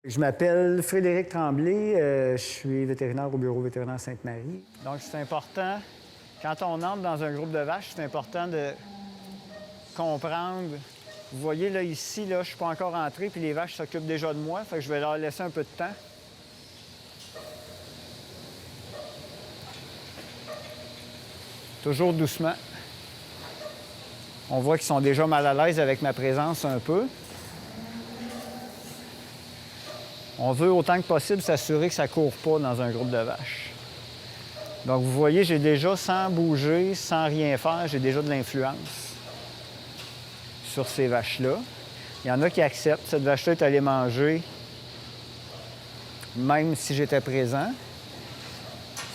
Je m'appelle Frédéric Tremblay, je suis vétérinaire au bureau vétérinaire Sainte-Marie. Donc, c'est important, quand on entre dans un groupe de vaches, c'est important de comprendre. Vous voyez, là, ici, là, je ne suis pas encore entré, puis les vaches s'occupent déjà de moi, fait que je vais leur laisser un peu de temps. Toujours doucement. On voit qu'ils sont déjà mal à l'aise avec ma présence un peu. On veut autant que possible s'assurer que ça ne court pas dans un groupe de vaches. Donc, vous voyez, j'ai déjà, sans bouger, sans rien faire, j'ai déjà de l'influence sur ces vaches-là. Il y en a qui acceptent. Cette vache-là est allée manger, même si j'étais présent.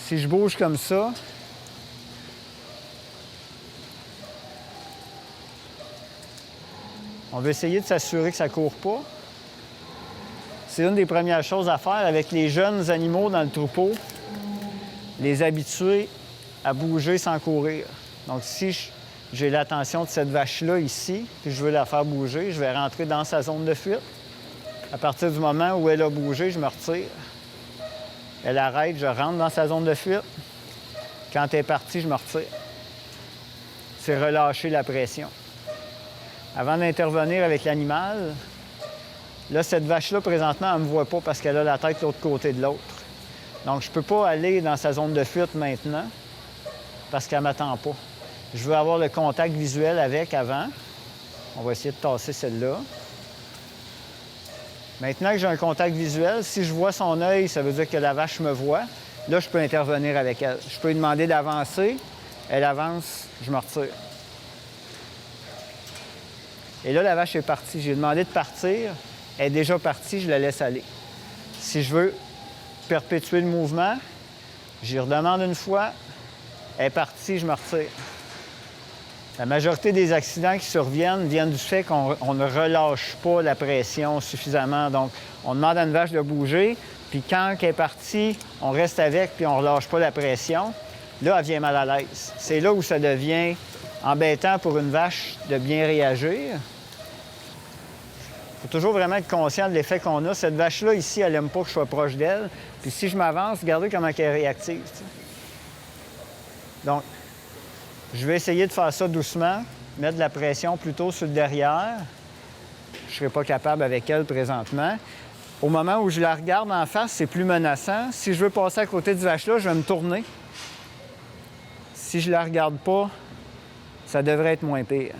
Si je bouge comme ça, on va essayer de s'assurer que ça ne court pas. C'est une des premières choses à faire avec les jeunes animaux dans le troupeau, les habituer à bouger sans courir. Donc, si j'ai l'attention de cette vache-là ici, puis je veux la faire bouger, je vais rentrer dans sa zone de fuite. À partir du moment où elle a bougé, je me retire. Elle arrête, je rentre dans sa zone de fuite. Quand elle est partie, je me retire. C'est relâcher la pression. Avant d'intervenir avec l'animal, là, cette vache-là, présentement, elle ne me voit pas parce qu'elle a la tête de l'autre côté de l'autre. Donc, je ne peux pas aller dans sa zone de fuite maintenant parce qu'elle ne m'attend pas. Je veux avoir le contact visuel avec avant. On va essayer de tasser celle-là. Maintenant que j'ai un contact visuel, si je vois son œil, ça veut dire que la vache me voit. Là, je peux intervenir avec elle. Je peux lui demander d'avancer. Elle avance, je me retire. Et là, la vache est partie. J'ai demandé de partir. Elle est déjà partie, je la laisse aller. Si je veux perpétuer le mouvement, j'y redemande une fois, elle est partie, je me retire. La majorité des accidents qui surviennent viennent du fait qu'on ne relâche pas la pression suffisamment. Donc, on demande à une vache de bouger, puis quand elle est partie, on reste avec, puis on ne relâche pas la pression. Là, elle vient mal à l'aise. C'est là où ça devient embêtant pour une vache de bien réagir. Il faut toujours vraiment être conscient de l'effet qu'on a. Cette vache-là, ici, elle n'aime pas que je sois proche d'elle. Puis si je m'avance, regardez comment elle est réactive. T'sais. Donc, je vais essayer de faire ça doucement, mettre de la pression plutôt sur le derrière. Je ne serai pas capable avec elle présentement. Au moment où je la regarde en face, c'est plus menaçant. Si je veux passer à côté de cette vache-là, je vais me tourner. Si je la regarde pas, ça devrait être moins pire.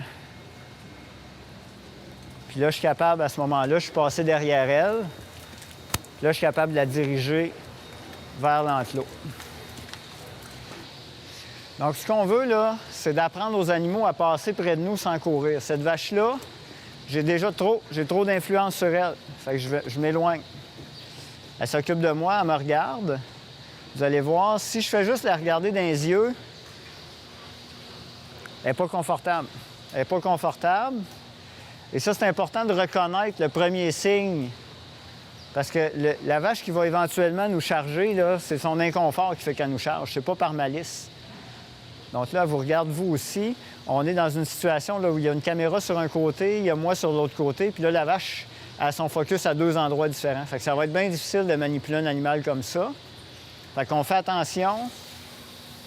Puis là, je suis capable, à ce moment-là, je suis passé derrière elle. Puis là, je suis capable de la diriger vers l'enclos. Donc, ce qu'on veut, là, c'est d'apprendre aux animaux à passer près de nous sans courir. Cette vache-là, j'ai trop d'influence sur elle. Fait que je m'éloigne. Elle s'occupe de moi, elle me regarde. Vous allez voir, si je fais juste la regarder dans les yeux, elle n'est pas confortable. Elle n'est pas confortable. Et ça, c'est important de reconnaître le premier signe. Parce que la vache qui va éventuellement nous charger, là, c'est son inconfort qui fait qu'elle nous charge. C'est pas par malice. Donc là, elle vous regarde, vous aussi. On est dans une situation là, où il y a une caméra sur un côté, il y a moi sur l'autre côté. Puis là, la vache a son focus à deux endroits différents. Fait que ça va être bien difficile de manipuler un animal comme ça. Fait qu'on fait attention.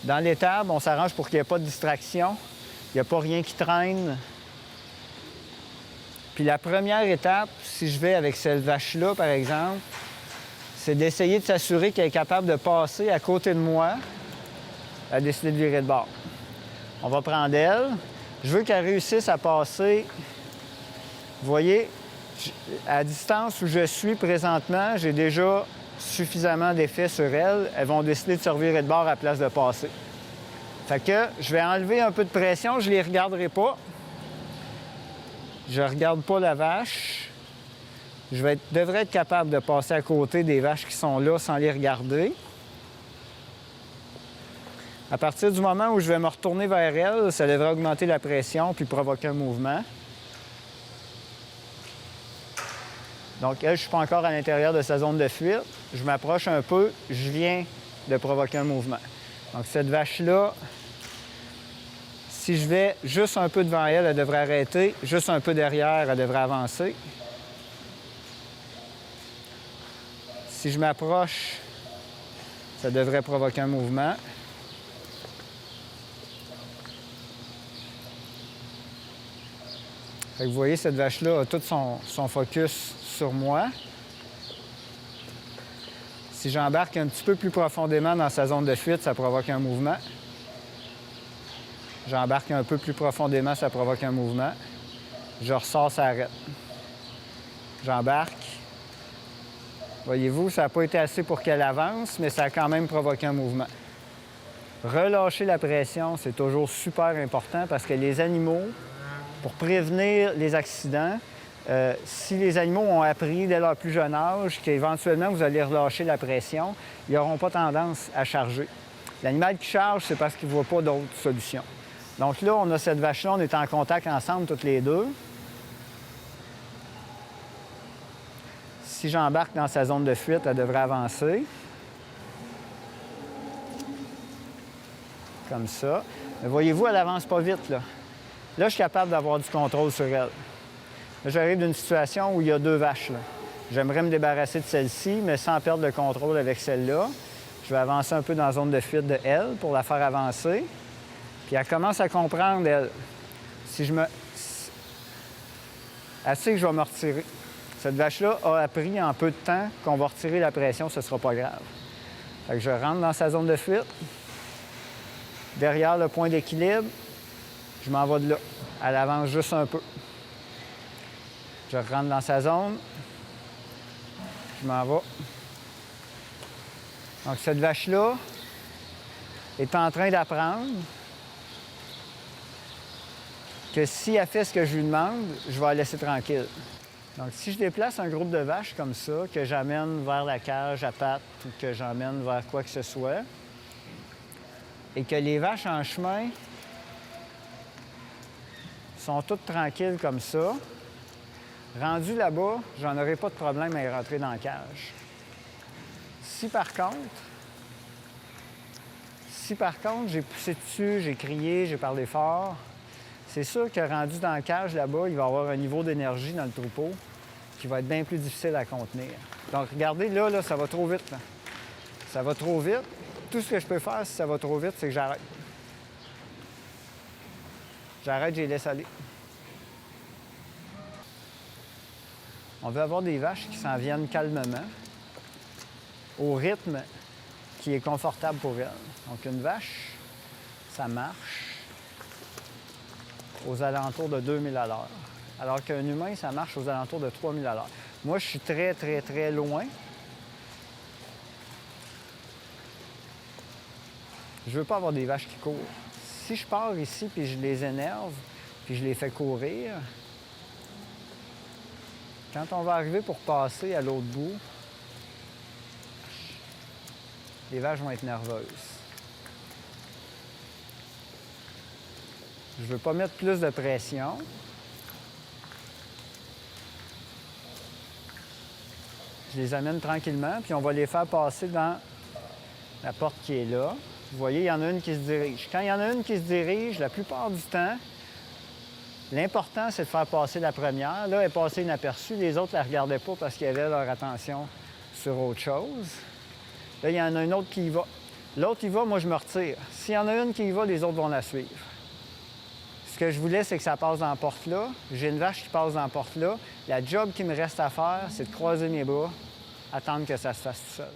Dans l'étable, on s'arrange pour qu'il n'y ait pas de distraction. Il n'y a pas rien qui traîne. Puis la première étape, si je vais avec cette vache-là, par exemple, c'est d'essayer de s'assurer qu'elle est capable de passer à côté de moi. Elle a décidé de virer de bord. On va prendre elle. Je veux qu'elle réussisse à passer. Vous voyez, à la distance où je suis présentement, j'ai déjà suffisamment d'effet sur elle. Elles vont décider de se revirer de bord à la place de passer. Fait que je vais enlever un peu de pression, je ne les regarderai pas. Je ne regarde pas la vache. Je devrais être capable de passer à côté des vaches qui sont là sans les regarder. À partir du moment où je vais me retourner vers elle, ça devrait augmenter la pression puis provoquer un mouvement. Donc, elle, je ne suis pas encore à l'intérieur de sa zone de fuite. Je m'approche un peu, je viens de provoquer un mouvement. Donc, cette vache-là, si je vais juste un peu devant elle, elle devrait arrêter. Juste un peu derrière, elle devrait avancer. Si je m'approche, ça devrait provoquer un mouvement. Fait que vous voyez, cette vache-là a tout son focus sur moi. Si j'embarque un petit peu plus profondément dans sa zone de fuite, ça provoque un mouvement. J'embarque un peu plus profondément, ça provoque un mouvement. Je ressors, ça arrête. J'embarque. Voyez-vous, ça n'a pas été assez pour qu'elle avance, mais ça a quand même provoqué un mouvement. Relâcher la pression, c'est toujours super important parce que les animaux, pour prévenir les accidents, si les animaux ont appris dès leur plus jeune âge qu'éventuellement vous allez relâcher la pression, ils n'auront pas tendance à charger. L'animal qui charge, c'est parce qu'il ne voit pas d'autre solution. Donc là, on a cette vache-là, on est en contact ensemble toutes les deux. Si j'embarque dans sa zone de fuite, elle devrait avancer. Comme ça. Mais voyez-vous, elle n'avance pas vite, là. Là, je suis capable d'avoir du contrôle sur elle. Là, j'arrive d'une situation où il y a deux vaches, là. J'aimerais me débarrasser de celle-ci, mais sans perdre le contrôle avec celle-là. Je vais avancer un peu dans la zone de fuite de elle pour la faire avancer. Puis elle commence à comprendre, elle. Si je me... Elle sait que je vais me retirer. Cette vache-là a appris en peu de temps qu'on va retirer la pression, ce ne sera pas grave. Fait que je rentre dans sa zone de fuite. Derrière le point d'équilibre, je m'en vais de là. Elle avance juste un peu. Je rentre dans sa zone. Je m'en vais. Donc cette vache-là est en train d'apprendre que si elle fait ce que je lui demande, je vais la laisser tranquille. Donc, si je déplace un groupe de vaches comme ça, que j'amène vers la cage à pattes ou que j'emmène vers quoi que ce soit, et que les vaches en chemin sont toutes tranquilles comme ça, rendu là-bas, j'en aurai pas de problème à y rentrer dans la cage. Si par contre, j'ai poussé dessus, j'ai crié, j'ai parlé fort, c'est sûr que rendu dans la cage là-bas, il va y avoir un niveau d'énergie dans le troupeau qui va être bien plus difficile à contenir. Donc, regardez, là, ça va trop vite. Là. Ça va trop vite. Tout ce que je peux faire si ça va trop vite, c'est que j'arrête. J'arrête, je les laisse aller. On veut avoir des vaches qui s'en viennent calmement, au rythme qui est confortable pour elles. Donc, une vache, ça marche aux alentours de 2000 à l'heure. Alors qu'un humain, ça marche aux alentours de 3000 à l'heure. Moi, je suis très, très, très loin. Je veux pas avoir des vaches qui courent. Si je pars ici, puis je les énerve, puis je les fais courir, quand on va arriver pour passer à l'autre bout, les vaches vont être nerveuses. Je veux pas mettre plus de pression. Je les amène tranquillement, puis on va les faire passer dans la porte qui est là. Vous voyez, il y en a une qui se dirige. Quand il y en a une qui se dirige, la plupart du temps, l'important, c'est de faire passer la première. Là, elle est passée inaperçue. Les autres ne la regardaient pas parce qu'ils avaient leur attention sur autre chose. Là, il y en a une autre qui y va. L'autre y va, moi, je me retire. S'il y en a une qui y va, les autres vont la suivre. Ce que je voulais, c'est que ça passe dans la porte-là. J'ai une vache qui passe dans la porte-là. La job qui me reste à faire, c'est de croiser mes bras, attendre que ça se fasse tout seul.